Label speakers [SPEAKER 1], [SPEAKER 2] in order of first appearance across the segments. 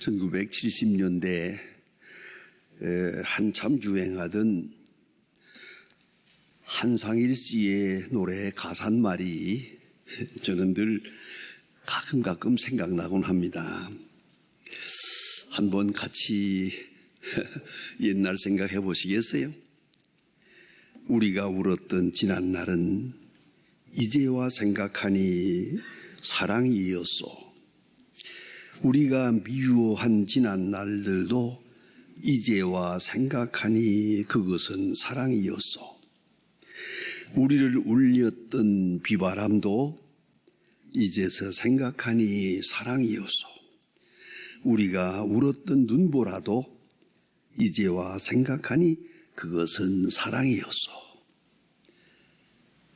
[SPEAKER 1] 1970년대 한참 유행하던 한상일 씨의 노래 가사말이 저는 늘 가끔 생각나곤 합니다. 한번 같이 옛날 생각해 보시겠어요? 우리가 울었던 지난 날은 이제와 생각하니 사랑이었소. 우리가 미워한 지난 날들도 이제와 생각하니 그것은 사랑이었소. 우리를 울렸던 비바람도 이제서 생각하니 사랑이었소. 우리가 울었던 눈보라도 이제와 생각하니 그것은 사랑이었소.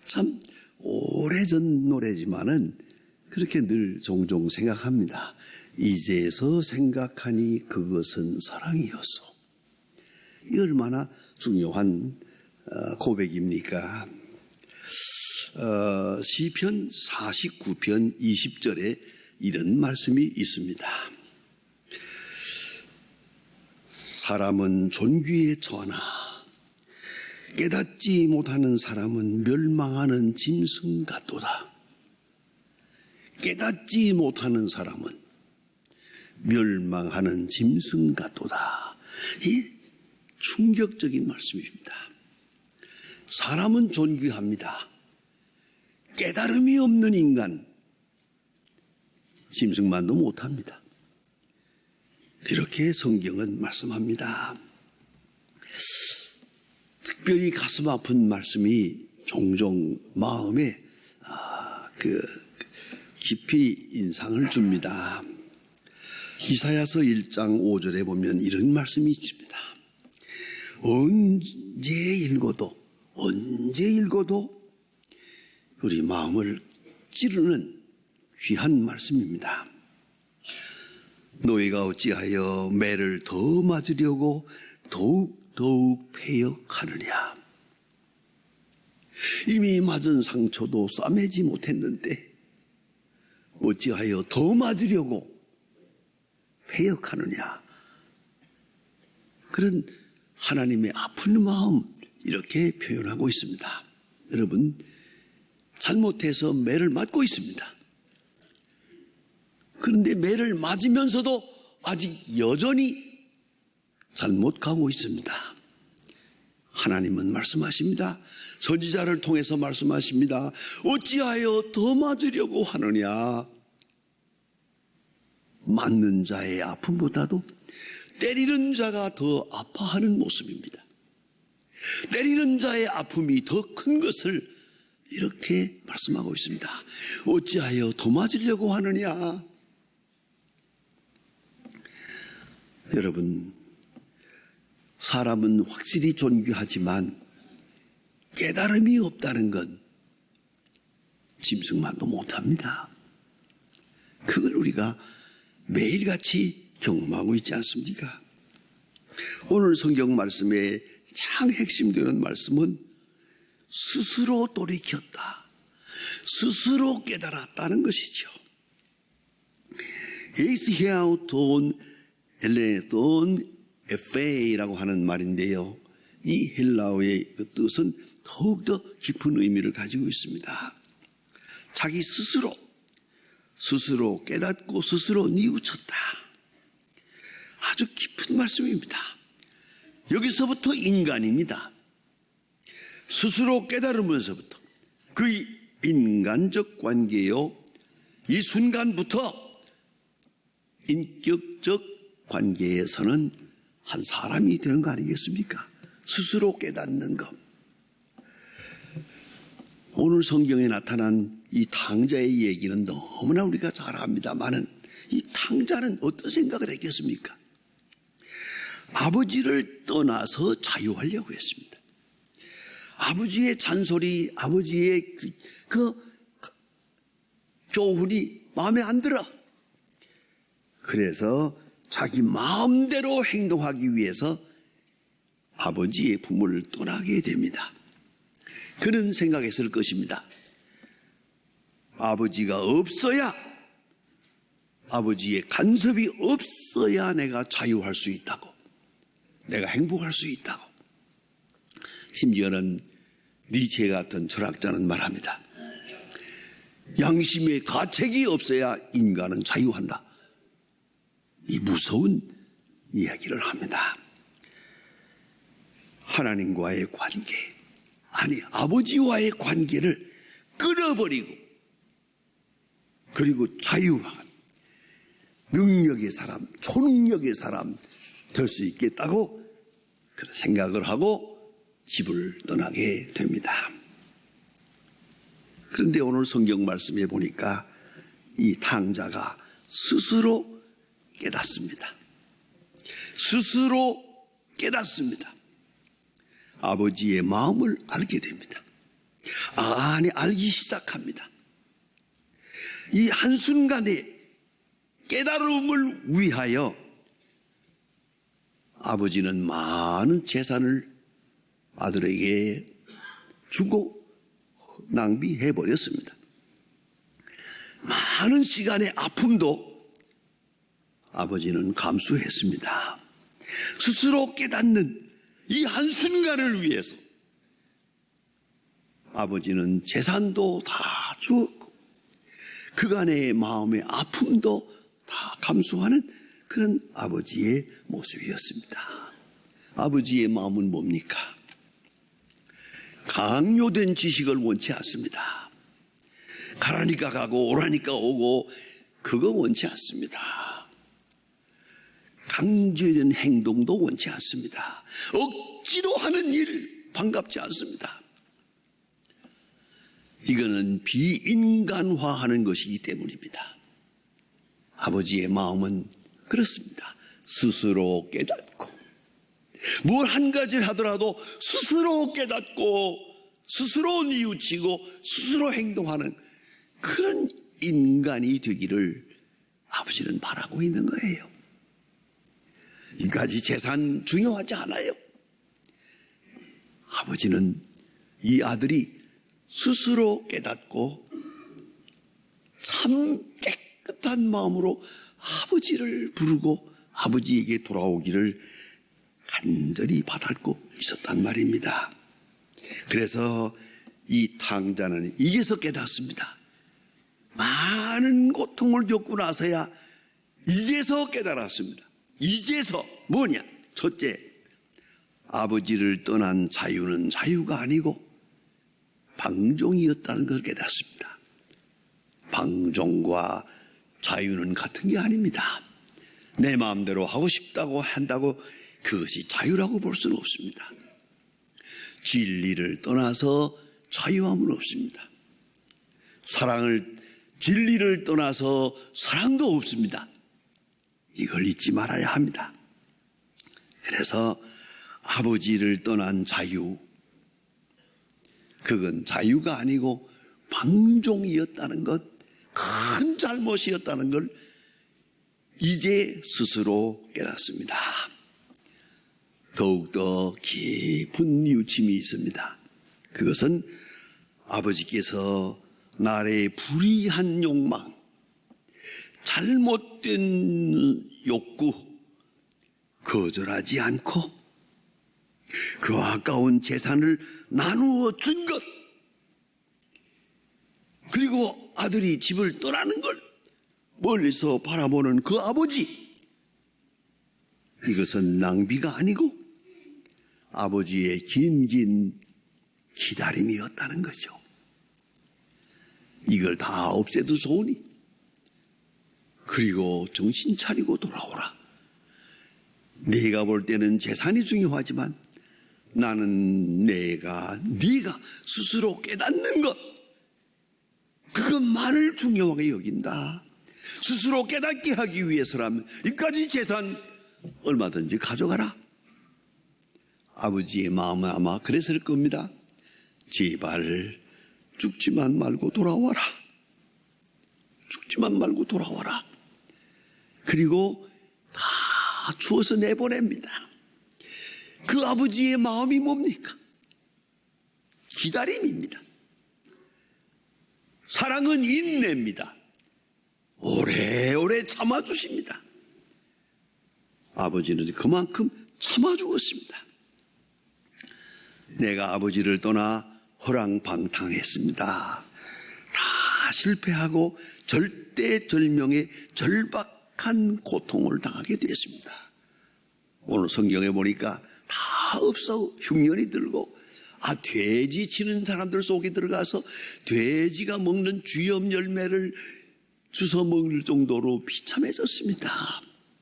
[SPEAKER 1] 참 오래전 노래지만은 그렇게 늘 종종 생각합니다. 이제서 생각하니 그것은 사랑이었소. 이 얼마나 중요한 고백입니까? 시편 49편 20절에 이런 말씀이 있습니다. 사람은 존귀에 처하나 깨닫지 못하는 사람은 멸망하는 짐승 같도다. 깨닫지 못하는 사람은 멸망하는 짐승 같도다. 이 충격적인 말씀입니다. 사람은 존귀합니다. 깨달음이 없는 인간, 짐승만도 못합니다. 이렇게 성경은 말씀합니다. 특별히 가슴 아픈 말씀이 종종 마음에 깊이 인상을 줍니다. 이사야서 1장 5절에 보면 이런 말씀이 있습니다. 언제 읽어도 우리 마음을 찌르는 귀한 말씀입니다. 너희가 어찌하여 매를 더 맞으려고 더욱 패역하느냐. 이미 맞은 상처도 싸매지 못했는데 어찌하여 더 맞으려고 패역하느냐. 그런 하나님의 아픈 마음 이렇게 표현하고 있습니다. 여러분, 잘못해서 매를 맞고 있습니다. 그런데 매를 맞으면서도 아직 여전히 잘못 가고 있습니다. 하나님은 말씀하십니다. 선지자를 통해서 말씀하십니다. 어찌하여 더 맞으려고 하느냐. 맞는 자의 아픔보다도 때리는 자가 더 아파하는 모습입니다. 때리는 자의 아픔이 더 큰 것을 이렇게 말씀하고 있습니다. 어찌하여 더 맞으려고 하느냐. 여러분, 사람은 확실히 존귀하지만 깨달음이 없다는 건 짐승만도 못합니다. 그걸 우리가 매일같이 경험하고 있지 않습니까? 오늘 성경 말씀의 가장 핵심되는 말씀은 스스로 돌이켰다, 스스로 깨달았다는 것이죠. 에이스헤아우 돈 엘레 돈 에페이라고 하는 말인데요, 이 헬라어의 그 뜻은 더욱더 깊은 의미를 가지고 있습니다. 자기 스스로 깨닫고 스스로 뉘우쳤다. 아주 깊은 말씀입니다. 여기서부터 인간입니다. 스스로 깨달으면서부터 그 인간적 관계요, 이 순간부터 인격적 관계에서는 한 사람이 되는 거 아니겠습니까? 스스로 깨닫는 것. 오늘 성경에 나타난 이 탕자의 얘기는 너무나 우리가 잘 압니다만은 이 탕자는 어떤 생각을 했겠습니까? 아버지를 떠나서 자유하려고 했습니다. 아버지의 잔소리, 아버지의 그 교훈이 마음에 안 들어. 그래서 자기 마음대로 행동하기 위해서 아버지의 부모를 떠나게 됩니다. 그는 생각했을 것입니다. 아버지가 없어야 아버지의 간섭이 없어야 내가 자유할 수 있다고, 내가 행복할 수 있다고. 심지어는 니체 같은 철학자는 말합니다. 양심의 가책이 없어야 인간은 자유한다. 이 무서운 이야기를 합니다. 하나님과의 관계, 아니 아버지와의 관계를 끊어버리고, 그리고 자유한 능력의 사람, 초능력의 사람 될 수 있겠다고 그런 생각을 하고 집을 떠나게 됩니다. 그런데 오늘 성경 말씀에 보니까 이 탕자가 스스로 깨닫습니다. 스스로 깨닫습니다. 아버지의 마음을 알게 됩니다. 아니, 알기 시작합니다. 이 한순간에 깨달음을 위하여 아버지는 많은 재산을 아들에게 주고 낭비해버렸습니다. 많은 시간의 아픔도 아버지는 감수했습니다. 스스로 깨닫는 이 한순간을 위해서 아버지는 재산도 다 주었고 그간의 마음의 아픔도 다 감수하는 그런 아버지의 모습이었습니다. 아버지의 마음은 뭡니까? 강요된 지식을 원치 않습니다. 가라니까 가고 오라니까 오고 그거 원치 않습니다. 강제된 행동도 원치 않습니다. 억지로 하는 일 반갑지 않습니다. 이거는 비인간화하는 것이기 때문입니다. 아버지의 마음은 그렇습니다. 스스로 깨닫고 뭘 한 가지를 하더라도 스스로 깨닫고 스스로 뉘우치고 스스로 행동하는 그런 인간이 되기를 아버지는 바라고 있는 거예요. 이까지 재산 중요하지 않아요. 아버지는 이 아들이 스스로 깨닫고 참 깨끗한 마음으로 아버지를 부르고 아버지에게 돌아오기를 간절히 바라고 있었단 말입니다. 그래서 이 탕자는 이제서 깨닫습니다. 많은 고통을 겪고 나서야 이제서 깨달았습니다. 이제서 뭐냐? 첫째, 아버지를 떠난 자유는 자유가 아니고 방종이었다는 걸 깨닫습니다. 방종과 자유는 같은 게 아닙니다. 내 마음대로 하고 싶다고 한다고 그것이 자유라고 볼 수는 없습니다. 진리를 떠나서 자유함은 없습니다. 진리를 떠나서 사랑도 없습니다. 이걸 잊지 말아야 합니다. 그래서 아버지를 떠난 자유, 그건 자유가 아니고 방종이었다는 것, 큰 잘못이었다는 걸 이제 스스로 깨닫습니다. 더욱더 깊은 뉘우침이 있습니다. 그것은 아버지께서 나의 불의한 욕망, 잘못된 욕구 거절하지 않고 그 아까운 재산을 나누어 준 것, 그리고 아들이 집을 떠나는 걸 멀리서 바라보는 그 아버지, 이것은 낭비가 아니고 아버지의 긴 기다림이었다는 거죠. 이걸 다 없애도 좋으니 그리고 정신 차리고 돌아오라. 네가 볼 때는 재산이 중요하지만 나는 네가 스스로 깨닫는 것, 그것만을 중요하게 여긴다. 스스로 깨닫게 하기 위해서라면 이까지 재산 얼마든지 가져가라. 아버지의 마음은 아마 그랬을 겁니다. 제발 죽지만 말고 돌아와라. 죽지만 말고 돌아와라. 그리고 다 주어서 내보냅니다. 그 아버지의 마음이 뭡니까? 기다림입니다. 사랑은 인내입니다. 오래오래 참아주십니다. 아버지는 그만큼 참아주었습니다. 내가 아버지를 떠나 허랑방탕했습니다. 다 실패하고 절대절명의 절박한 고통을 당하게 되었습니다. 오늘 성경에 보니까 다 없어 흉년이 들고 돼지 치는 사람들 속에 들어가서 돼지가 먹는 쥐염 열매를 주워 먹을 정도로 비참해졌습니다.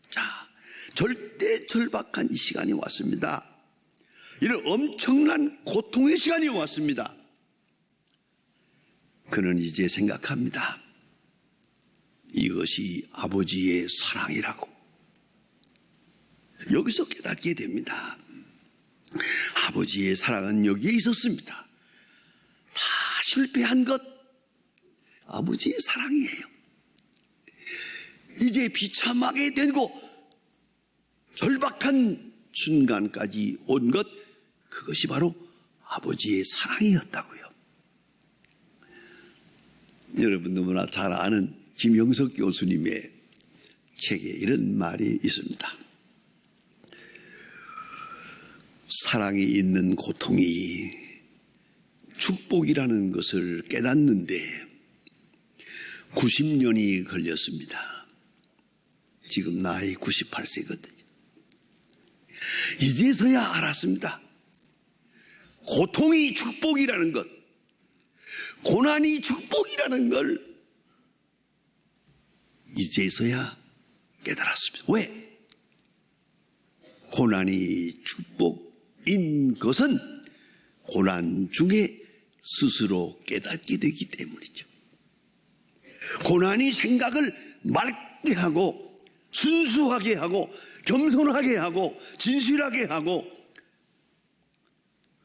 [SPEAKER 1] 자, 절대 절박한 시간이 왔습니다. 이런 엄청난 고통의 시간이 왔습니다. 그는 이제 생각합니다. 이것이 아버지의 사랑이라고. 여기서 깨닫게 됩니다. 아버지의 사랑은 여기에 있었습니다. 다 실패한 것 아버지의 사랑이에요. 이제 비참하게 되고 절박한 순간까지 온 것, 그것이 바로 아버지의 사랑이었다고요. 여러분 너무나 잘 아는 김영석 교수님의 책에 이런 말이 있습니다. 사랑이 있는 고통이 축복이라는 것을 깨닫는데 90년이 걸렸습니다. 지금 나이 98세거든요. 이제서야 알았습니다. 고통이 축복이라는 것, 고난이 축복이라는 걸 이제서야 깨달았습니다. 왜? 고난이 축복인 것은 고난 중에 스스로 깨닫게 되기 때문이죠. 고난이 생각을 맑게 하고 순수하게 하고 겸손하게 하고 진실하게 하고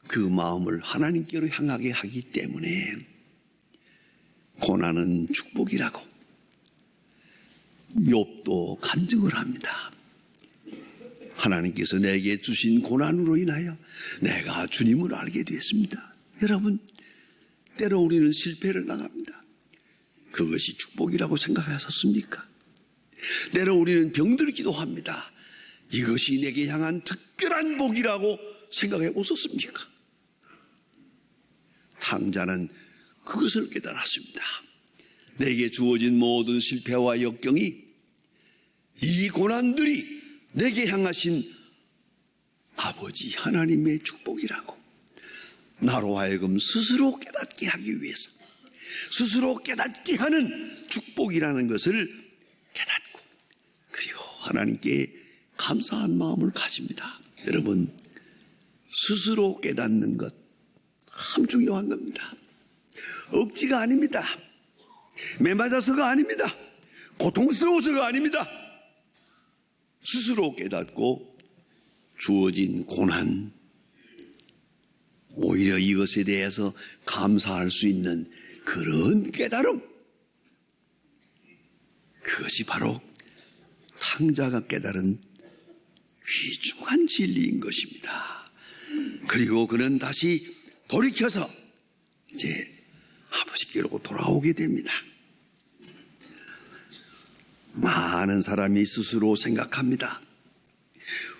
[SPEAKER 1] 그 마음을 하나님께로 향하게 하기 때문에 고난은 축복이라고 욥도 간증을 합니다. 하나님께서 내게 주신 고난으로 인하여 내가 주님을 알게 되었습니다. 여러분, 때로 우리는 실패를 당합니다. 그것이 축복이라고 생각하셨습니까? 때로 우리는 병들기도 합니다. 이것이 내게 향한 특별한 복이라고 생각해 보셨습니까? 탕자는 그것을 깨달았습니다. 내게 주어진 모든 실패와 역경이 이 고난들이 내게 향하신 아버지 하나님의 축복이라고, 나로 하여금 스스로 깨닫게 하기 위해서, 스스로 깨닫게 하는 축복이라는 것을 깨닫고, 그리고 하나님께 감사한 마음을 가집니다. 여러분, 스스로 깨닫는 것 참 중요한 겁니다. 억지가 아닙니다. 매맞아서가 아닙니다. 고통스러워서가 아닙니다. 스스로 깨닫고 주어진 고난, 오히려 이것에 대해서 감사할 수 있는 그런 깨달음, 그것이 바로 탕자가 깨달은 귀중한 진리인 것입니다. 그리고 그는 다시 돌이켜서 이제 아버지께로 돌아오게 됩니다. 많은 사람이 스스로 생각합니다.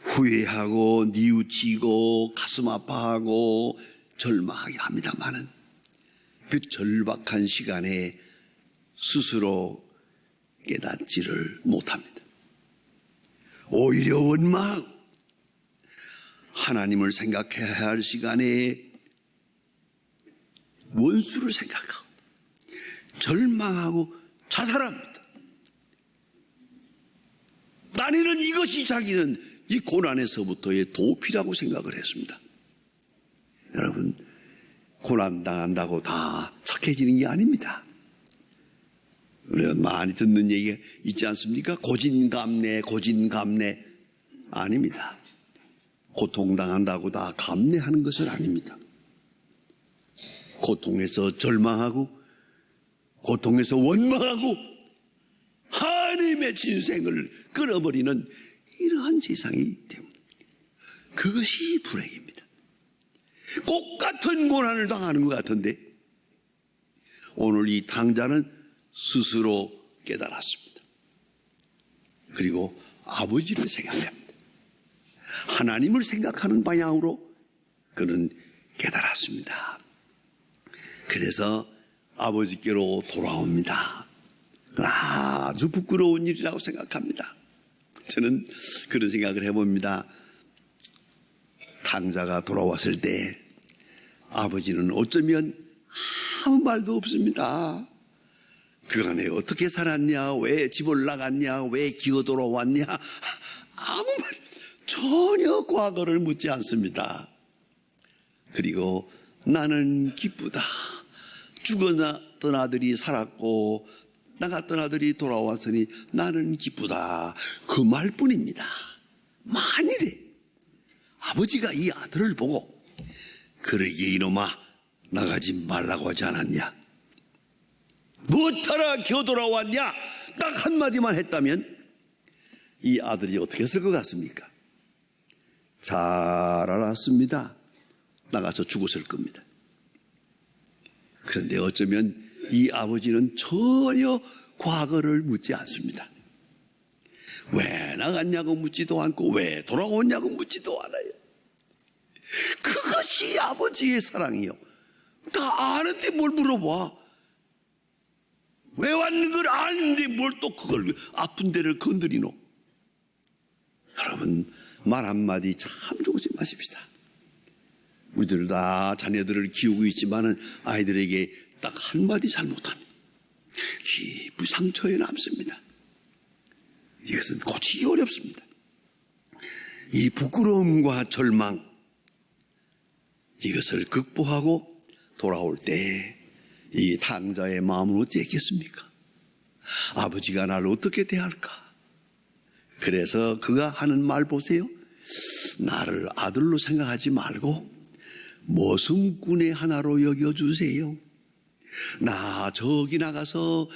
[SPEAKER 1] 후회하고 뉘우치고 가슴 아파하고 절망하게 합니다만은 그 절박한 시간에 스스로 깨닫지를 못합니다. 오히려 원망하고 하나님을 생각해야 할 시간에 원수를 생각하고 절망하고 자살합니다. 나는 이것이 자기는 이 고난에서부터의 도피라고 생각을 했습니다. 여러분, 고난 당한다고 다 착해지는 게 아닙니다. 우리가 많이 듣는 얘기가 있지 않습니까? 고진감래, 고진감래. 아닙니다. 고통당한다고 다 감내하는 것은 아닙니다. 고통에서 절망하고 고통에서 원망하고 하나님의 진생을 끊어버리는 이러한 세상이 때문에 그것이 불행입니다. 똑같은 고난을 당하는 것 같은데 오늘 이 탕자는 스스로 깨달았습니다. 그리고 아버지를 생각합니다. 하나님을 생각하는 방향으로 그는 깨달았습니다. 그래서 아버지께로 돌아옵니다. 아주 부끄러운 일이라고 생각합니다. 저는 그런 생각을 해봅니다. 탕자가 돌아왔을 때 아버지는 어쩌면 아무 말도 없습니다. 그간에 어떻게 살았냐, 왜 집을 나갔냐, 왜 기어 돌아왔냐, 아무 말, 전혀 과거를 묻지 않습니다. 그리고 나는 기쁘다. 죽었던 아들이 살았고 나갔던 아들이 돌아왔으니 나는 기쁘다. 그 말뿐입니다. 만일에 아버지가 이 아들을 보고 그러게 이놈아 나가지 말라고 하지 않았냐, 무엇하러 기어 돌아왔냐, 딱 한마디만 했다면 이 아들이 어떻게 했을 것 같습니까? 잘 알았습니다. 나가서 죽었을 겁니다. 그런데 어쩌면 이 아버지는 전혀 과거를 묻지 않습니다. 왜 나갔냐고 묻지도 않고 왜 돌아오냐고 묻지도 않아요. 그것이 아버지의 사랑이요. 다 아는데 뭘 물어봐. 왜 왔는 걸 아는데 뭘 또 그걸 아픈 데를 건드리노. 여러분, 말 한마디 참 조심하십시다. 우리들 다 자녀들을 키우고 있지만은 아이들에게 딱 한마디 잘못하면 깊은 상처에 남습니다. 이것은 고치기 어렵습니다. 이 부끄러움과 절망, 이것을 극복하고 돌아올 때 이 탕자의 마음은 어찌했겠습니까? 아버지가 나를 어떻게 대할까? 그래서 그가 하는 말 보세요. 나를 아들로 생각하지 말고 머슴꾼의 하나로 여겨주세요. 나 저기 나가서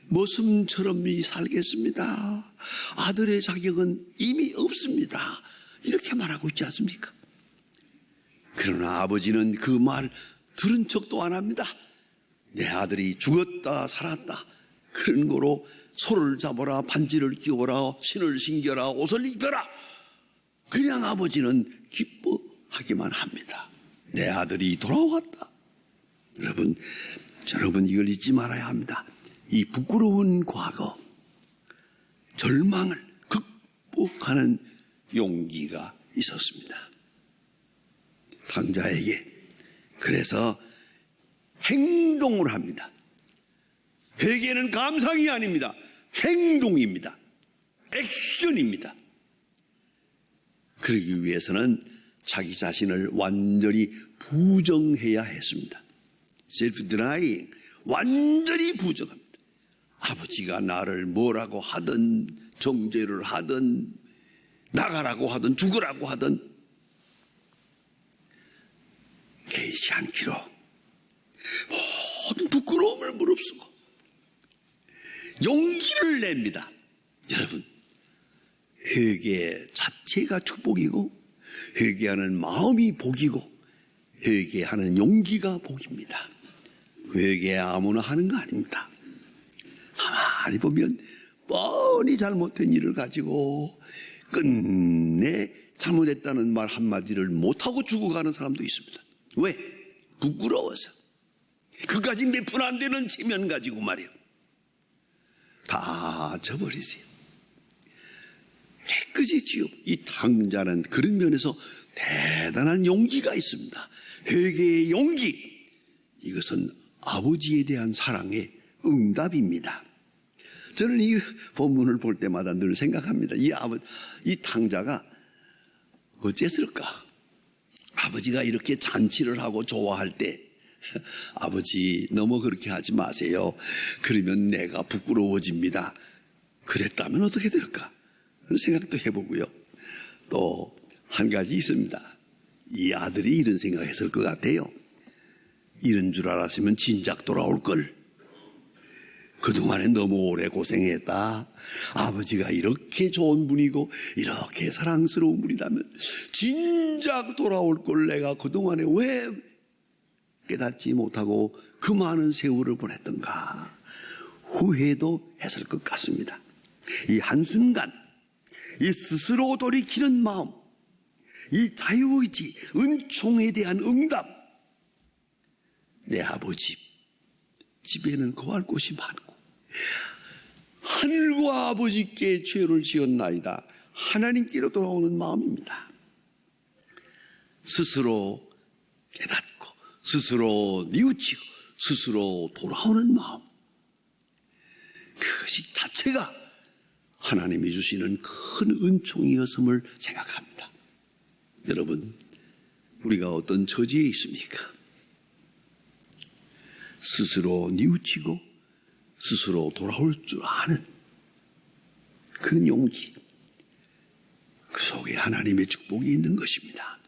[SPEAKER 1] 머슴처럼 살겠습니다. 아들의 자격은 이미 없습니다. 이렇게 말하고 있지 않습니까? 그러나 아버지는 그 말 들은 척도 안 합니다. 내 아들이 죽었다 살았다 그런 거로 소를 잡아라, 반지를 끼워라, 신을 신겨라, 옷을 입혀라. 그냥 아버지는 기뻐하기만 합니다. 내 아들이 돌아왔다. 여러분 이걸 잊지 말아야 합니다. 이 부끄러운 과거, 절망을 극복하는 용기가 있었습니다. 탕자에게. 그래서 행동을 합니다. 회개는 감상이 아닙니다. 행동입니다. 액션입니다. 그러기 위해서는 자기 자신을 완전히 부정해야 했습니다. self-denying, 완전히 부정합니다. 아버지가 나를 뭐라고 하든 정죄를 하든 나가라고 하든 죽으라고 하든 개의치 않기로 모든 부끄러움을 무릅쓰고 용기를 냅니다. 여러분, 회개 자체가 축복이고 회개하는 마음이 복이고 회개하는 용기가 복입니다. 회개 아무나 하는 거 아닙니다. 가만히 보면 뻔히 잘못된 일을 가지고 끝내 잘못했다는 말 한마디를 못하고 죽어가는 사람도 있습니다. 왜? 부끄러워서. 그까지 몇 푼 안 되는 체면 가지고 말이에요. 다 져버리세요. 깨끗이 지어. 이 탕자는 그런 면에서 대단한 용기가 있습니다. 회개의 용기. 이것은 아버지에 대한 사랑의 응답입니다. 저는 이 본문을 볼 때마다 늘 생각합니다. 이 탕자가 어째서일까? 아버지가 이렇게 잔치를 하고 좋아할 때 아버지 너무 그렇게 하지 마세요. 그러면 내가 부끄러워집니다. 그랬다면 어떻게 될까? 그런 생각도 해보고요. 또 한 가지 있습니다. 이 아들이 이런 생각했을 것 같아요. 이런 줄 알았으면 진작 돌아올 걸. 그동안에 너무 오래 고생했다. 아버지가 이렇게 좋은 분이고 이렇게 사랑스러운 분이라면 진작 돌아올 걸 내가 그동안에 왜 깨닫지 못하고 그 많은 세월을 보냈던가. 후회도 했을 것 같습니다. 이 한순간 이 스스로 돌이키는 마음, 이 자유의지, 은총에 대한 응답. 내 아버지 집에는 거할 곳이 많고 하늘과 아버지께 죄를 지었나이다. 하나님께로 돌아오는 마음입니다. 스스로 깨닫고 스스로 뉘우치고 스스로 돌아오는 마음, 그것이 자체가 하나님이 주시는 큰 은총이었음을 생각합니다. 여러분, 우리가 어떤 처지에 있습니까? 스스로 뉘우치고 스스로 돌아올 줄 아는 그런 용기, 그 속에 하나님의 축복이 있는 것입니다.